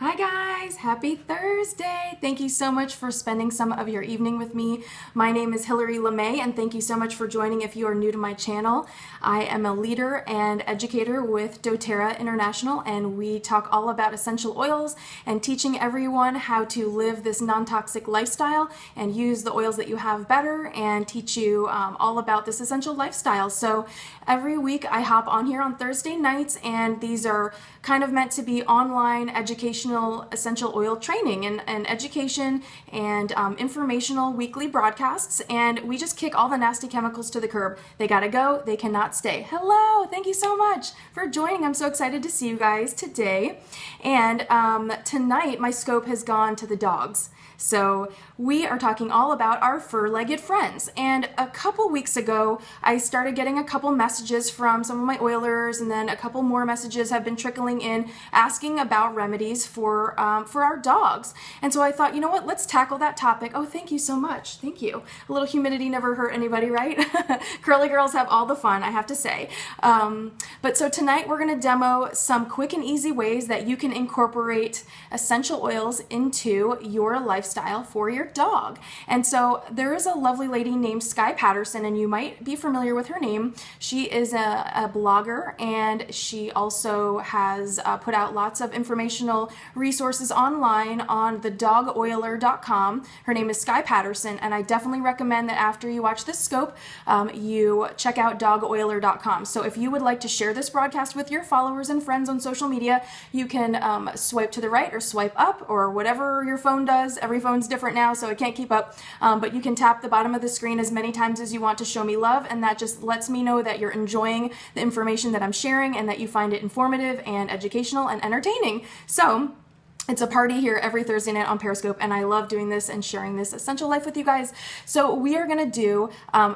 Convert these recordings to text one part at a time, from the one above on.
Hi guys, happy Thursday. Thank you so much for spending some of your evening with me. My name is Hillary LeMay and thank you so much for joining if you are new to my channel. I am a leader and educator with doTERRA International and we talk all about essential oils and teaching everyone how to live this non-toxic lifestyle and use the oils that you have better and teach you all about this essential lifestyle. So every week I hop on here on Thursday nights and these are kind of meant to be online educational essential oil training and education and informational weekly broadcasts, and we just kick all the nasty chemicals to the curb. They gotta go, they cannot stay. Hello, thank you so much for joining. I'm so excited to see you guys today. And tonight my scope has gone to the dogs. So we are talking all about our fur-legged friends. And a couple weeks ago, I started getting a couple messages from some of my oilers, and then a couple more messages have been trickling in asking about remedies for our dogs. And so I thought, you know what, let's tackle that topic. Oh, thank you so much. Thank you. A little humidity never hurt anybody, right? Curly girls have all the fun, I have to say. But so tonight we're going to demo some quick and easy ways that you can incorporate essential oils into your lifestyle for your dog. And so there is a lovely lady named Skye Patterson, and you might be familiar with her name. She is a blogger, and she also has put out lots of informational resources online on thedogoiler.com. Her name is Skye Patterson, and I definitely recommend that after you watch this scope, you check out dogoiler.com. So if you would like to share this broadcast with your followers and friends on social media, you can swipe to the right or swipe up or whatever your phone does. Every phone's different now, so I can't keep up, but you can tap the bottom of the screen as many times as you want to show me love, and that just lets me know that you're enjoying the information that I'm sharing and that you find it informative and educational and entertaining. So it's a party here every Thursday night on Periscope, and I love doing this and sharing this essential life with you guys. So we are going to do,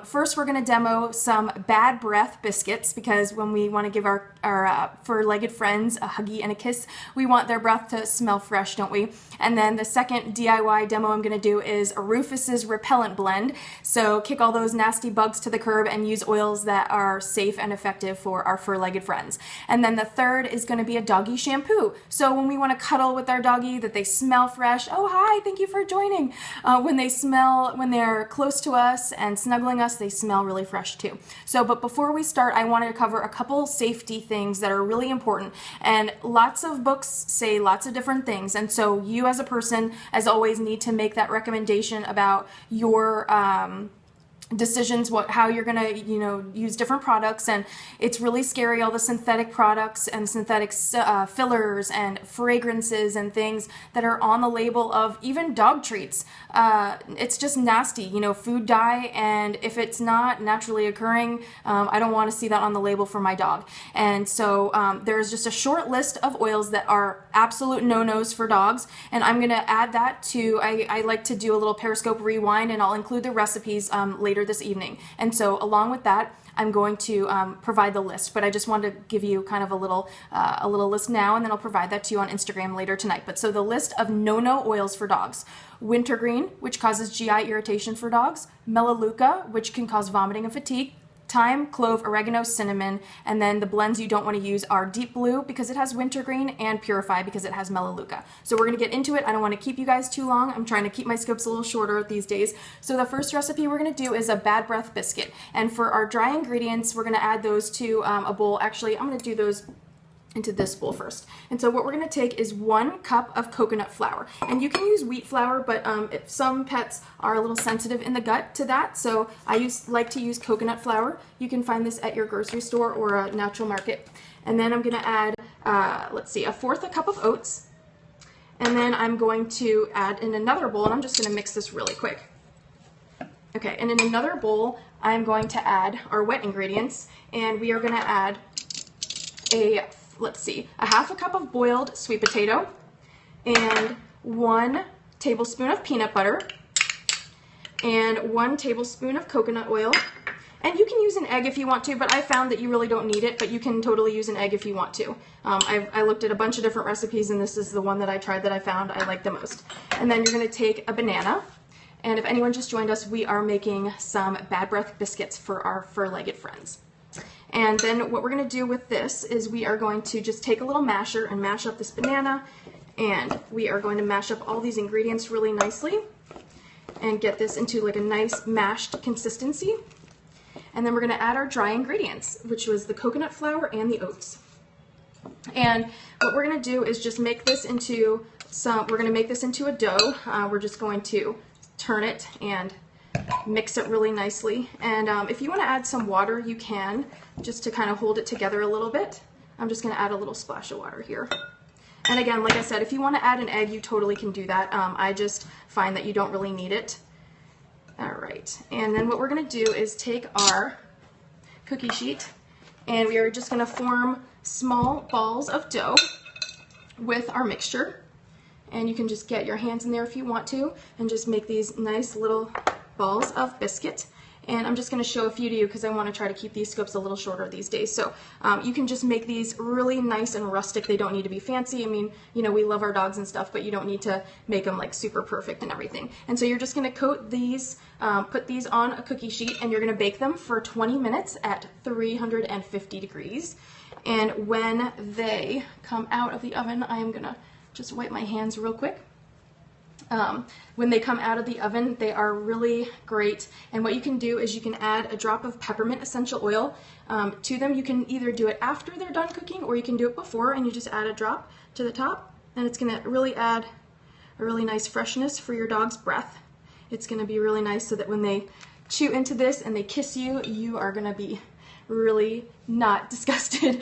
first we're going to demo some bad breath biscuits, because when we want to give our fur-legged friends a huggy and a kiss, we want their breath to smell fresh, don't we? And then the second DIY demo I'm going to do is a Rufus's repellent blend. So kick all those nasty bugs to the curb and use oils that are safe and effective for our fur-legged friends. And then the third is going to be a doggy shampoo. So when we want to cuddle with our doggy, that they smell fresh. Oh, hi, thank you for joining. When they're close to us and snuggling us, they smell really fresh too. So, but before we start, I wanted to cover a couple safety things that are really important. And lots of books say lots of different things. And so you as a person, as always, need to make that recommendation about your decisions, how you're gonna, use different products. And it's really scary, all the synthetic products and synthetic fillers and fragrances and things that are on the label of even dog treats. It's just nasty, food dye, and if it's not naturally occurring, I don't want to see that on the label for my dog. And so there's just a short list of oils that are absolute no-nos for dogs, and I'm gonna add that to, I like to do a little Periscope rewind, and I'll include the recipes later this evening. And so along with that, I'm going to provide the list, but I just wanted to give you kind of a little list now, and then I'll provide that to you on Instagram later tonight. But so the list of no-no oils for dogs: wintergreen, which causes GI irritation for dogs; melaleuca, which can cause vomiting and fatigue; thyme, clove, oregano, cinnamon. And then the blends you don't want to use are deep blue, because it has wintergreen, and purify, because it has melaleuca. So we're going to get into it. I don't want to keep you guys too long. I'm trying to keep my scopes a little shorter these days. So the first recipe we're going to do is a bad breath biscuit. And for our dry ingredients, we're going to add those to a bowl. Actually, I'm going to do those into this bowl first. And so what we're going to take is 1 cup of coconut flour. And you can use wheat flour, but if some pets are a little sensitive in the gut to that, so I like to use coconut flour. You can find this at your grocery store or a natural market. And then I'm going to add, let's see, 1/4 cup of oats. And then I'm going to add in another bowl, and I'm just going to mix this really quick. Okay, and in another bowl, I'm going to add our wet ingredients, and we are going to add a 1/2 cup of boiled sweet potato, and 1 tablespoon of peanut butter, and 1 tablespoon of coconut oil. And you can use an egg if you want to, but I found that you really don't need it, but you can totally use an egg if you want to. I looked at a bunch of different recipes, and this is the one that I tried that I found I like the most. And then you're going to take a banana, and if anyone just joined us, we are making some bad breath biscuits for our fur-legged friends. And then what we're going to do with this is we are going to just take a little masher and mash up this banana And we are going to mash up all these ingredients really nicely and get this into like a nice mashed consistency. And then we're going to add our dry ingredients, which was the coconut flour and the oats. And what we're going to do is just make this into we're going to make this into a dough. We're just going to turn it and mix it really nicely. And if you want to add some water, you can, just to kind of hold it together a little bit. I'm just going to add a little splash of water here. And again, like I said, if you want to add an egg, you totally can do that. I just find that you don't really need it. All right, and then what we're going to do is take our cookie sheet, and we are just going to form small balls of dough with our mixture. And you can just get your hands in there if you want to, and just make these nice little balls of biscuit. And I'm just going to show a few to you because I want to try to keep these scopes a little shorter these days. So you can just make these really nice and rustic. They don't need to be fancy. I mean, you know, we love our dogs and stuff, but you don't need to make them like super perfect and everything. And so you're just going to coat these, put these on a cookie sheet, and you're going to bake them for 20 minutes at 350 degrees. And when they come out of the oven, I am going to just wipe my hands real quick. When they come out of the oven, they are really great. And what you can do is you can add a drop of peppermint essential oil to them. You can either do it after they're done cooking, or you can do it before, and you just add a drop to the top. And it's going to really add a really nice freshness for your dog's breath. It's going to be really nice so that when they chew into this and they kiss you, you are going to be really not disgusted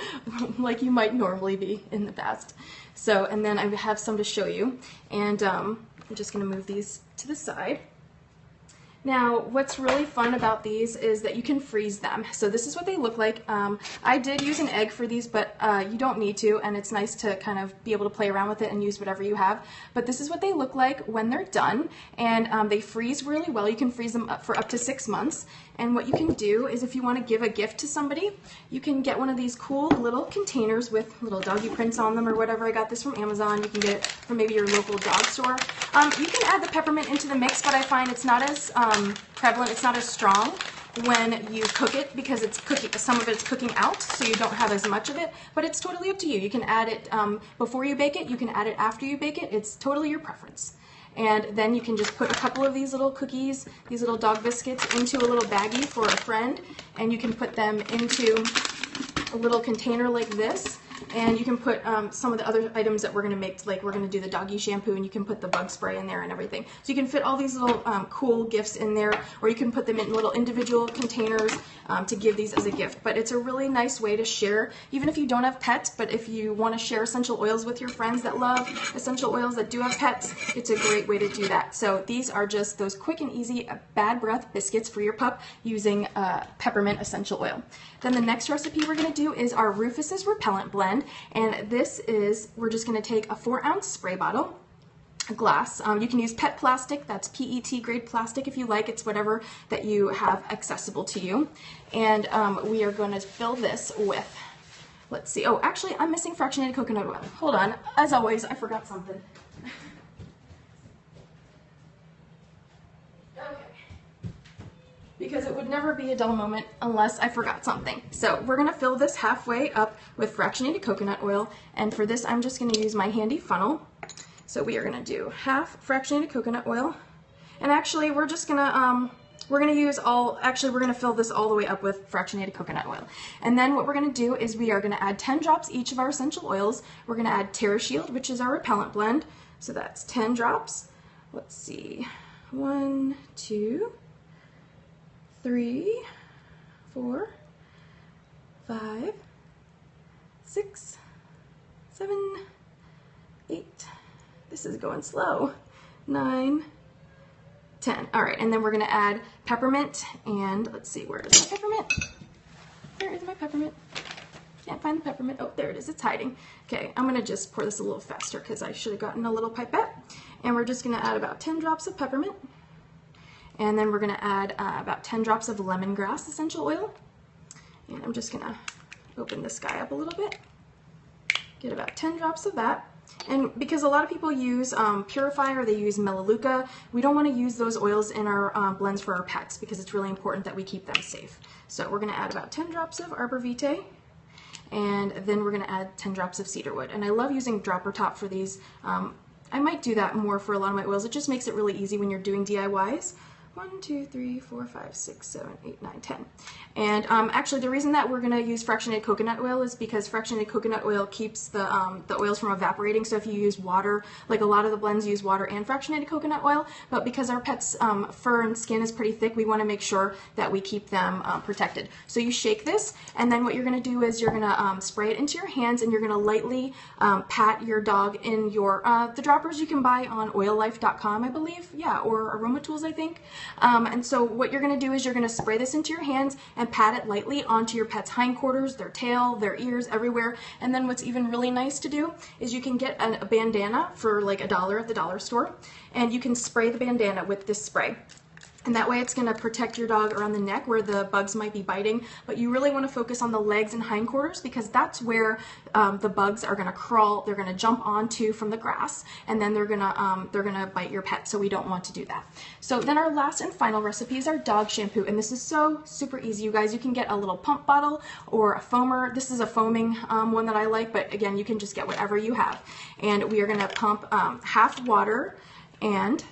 like you might normally be in the past. So, and then I have some to show you, and I'm just going to move these to the side. Now, what's really fun about these is that you can freeze them. So this is what they look like. I did use an egg for these, but you don't need to, and it's nice to kind of be able to play around with it and use whatever you have. But this is what they look like when they're done, and they freeze really well. You can freeze them up for up to 6 months. And what you can do is, if you want to give a gift to somebody, you can get one of these cool little containers with little doggy prints on them or whatever. I got this from Amazon. You can get it from maybe your local dog store. You can add the peppermint into the mix, but I find it's not as prevalent, it's not as strong when you cook it, because it's cooking, some of it's cooking out, so you don't have as much of it. But it's totally up to you. You can add it before you bake it, you can add it after you bake it. It's totally your preference. And then you can just put a couple of these little cookies, these little dog biscuits, into a little baggie for a friend, and you can put them into a little container like this. And you can put some of the other items that we're going to make, like we're going to do the doggy shampoo, and you can put the bug spray in there and everything. So you can fit all these little cool gifts in there, or you can put them in little individual containers to give these as a gift. But it's a really nice way to share, even if you don't have pets, but if you want to share essential oils with your friends that love essential oils that do have pets, it's a great way to do that. So these are just those quick and easy bad breath biscuits for your pup using peppermint essential oil. Then the next recipe we're going to do is our Rufus's repellent blend. And this is, we're just going to take a 4-ounce spray bottle, a glass. You can use PET plastic, that's PET grade plastic if you like. It's whatever that you have accessible to you. And we are going to fill this with, let's see, oh, actually I'm missing fractionated coconut oil. Hold on, as always, I forgot something. Because it would never be a dull moment unless I forgot something. So we're gonna fill this halfway up with fractionated coconut oil, and for this I'm just gonna use my handy funnel. So we are gonna do half fractionated coconut oil, and actually we're just gonna we're gonna fill this all the way up with fractionated coconut oil. And then what we're gonna do is we are gonna add 10 drops each of our essential oils. We're gonna add TerraShield, which is our repellent blend. So that's 10 drops. Let's see, 1, 2, 3, 4, 5, 6, 7, 8. This is going slow. 9, 10. All right, and then we're going to add peppermint, and let's see, where is my peppermint? Where is my peppermint? Can't find the peppermint. Oh, there it is. It's hiding. Okay, I'm going to just pour this a little faster because I should have gotten a little pipette. And we're just going to add about 10 drops of peppermint. And then we're going to add about 10 drops of lemongrass essential oil. And I'm just going to open this guy up a little bit. Get about 10 drops of that. And because a lot of people use Purify, or they use Melaleuca, we don't want to use those oils in our blends for our pets, because it's really important that we keep them safe. So we're going to add about 10 drops of Arbor Vitae. and then we're going to add 10 drops of cedarwood. And I love using dropper top for these. I might do that more for a lot of my oils. It just makes it really easy when you're doing DIYs. 1, 2, 3, 4, 5, 6, 7, 8, 9, 10. And actually the reason that we're going to use fractionated coconut oil is because fractionated coconut oil keeps the oils from evaporating. So if you use water, like a lot of the blends use water and fractionated coconut oil, but because our pet's fur and skin is pretty thick, we want to make sure that we keep them protected. So you shake this, and then what you're going to do is you're going to spray it into your hands, and you're going to lightly pat your dog in your, the droppers you can buy on oillife.com, I believe, yeah, or Aroma Tools, I think. And so what you're going to do is you're going to spray this into your hands and pat it lightly onto your pet's hindquarters, their tail, their ears, everywhere. And then what's even really nice to do is you can get a bandana for like $1 at the dollar store, and you can spray the bandana with this spray. And that way it's going to protect your dog around the neck where the bugs might be biting, but you really want to focus on the legs and hindquarters because that's where the bugs are going to crawl, they're going to jump onto from the grass, and then they're going to bite your pet, so we don't want to do that. So then our last and final recipe is our dog shampoo, and this is so super easy, you guys. You can get a little pump bottle or a foamer. This is a foaming one that I like, but again, you can just get whatever you have. And we are going to pump half water and,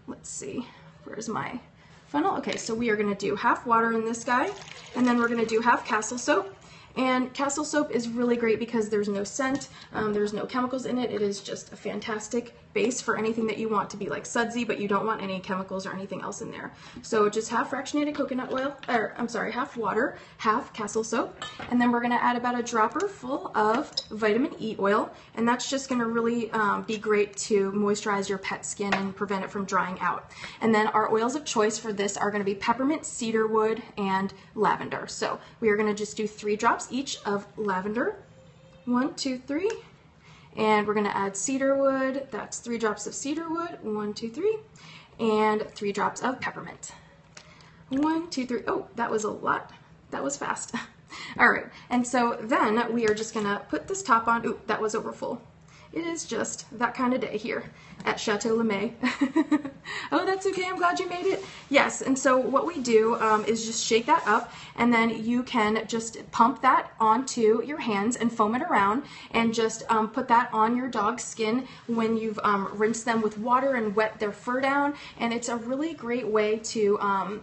let's see, where's my funnel? Okay, so we are going to do half water in this guy, and then we're going to do half Castle soap. And Castle soap is really great because there's no scent, there's no chemicals in it. It is just a fantastic base for anything that you want to be like sudsy, but you don't want any chemicals or anything else in there. So just half fractionated coconut oil, or I'm sorry, half water, half Castle soap, and then we're going to add about a dropper full of vitamin E oil, and that's just going to really be great to moisturize your pet's skin and prevent it from drying out. And then our oils of choice for this are going to be peppermint, cedarwood, and lavender. So we are going to just do 3 drops each of lavender. 1, 2, 3. And we're going to add cedarwood. That's 3 drops of cedarwood. 1, 2, 3. And 3 drops of peppermint. 1, 2, 3. Oh, that was a lot. That was fast. All right. And so then we are just going to put this top on. Ooh, that was over full. It is just that kind of day here at Chateau LeMay. Oh, that's okay. I'm glad you made it. Yes, and so what we do is just shake that up, and then you can just pump that onto your hands and foam it around, and just put that on your dog's skin when you've rinsed them with water and wet their fur down. And it's a really great way to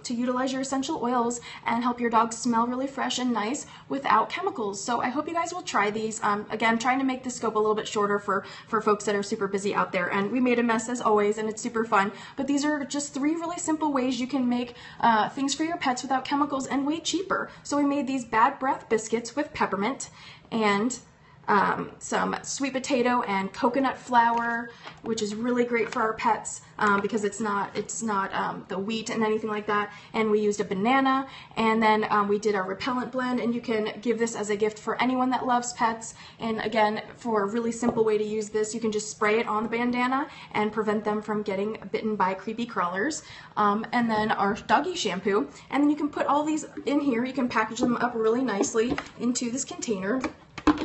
utilize your essential oils and help your dog smell really fresh and nice without chemicals. So I hope you guys will try these. Again, trying to make the scope a little bit shorter for folks that are super busy out there, and we made a mess as always, and it's super fun. But these are just 3 really simple ways you can make things for your pets without chemicals and way cheaper. So we made these Bad Breath biscuits with peppermint and some sweet potato and coconut flour, which is really great for our pets because it's not the wheat and anything like that. And we used a banana, and then we did our repellent blend, and you can give this as a gift for anyone that loves pets. And again, for a really simple way to use this, you can just spray it on the bandana and prevent them from getting bitten by creepy crawlers. And then our doggy shampoo, and then you can put all these in here. You can package them up really nicely into this container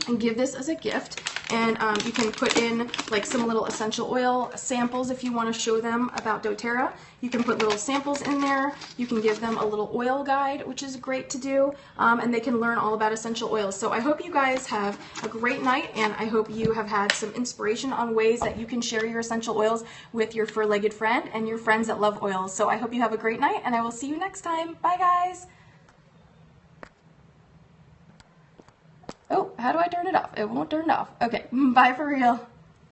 and give this as a gift. And you can put in like some little essential oil samples if you want to show them about doTERRA. You can put little samples in there. You can give them a little oil guide, which is great to do, and they can learn all about essential oils. So I hope you guys have a great night, and I hope you have had some inspiration on ways that you can share your essential oils with your fur-legged friend and your friends that love oils. So I hope you have a great night, and I will see you next time. Bye, guys. Oh, how do I turn it off? It won't turn off. Okay, bye for real.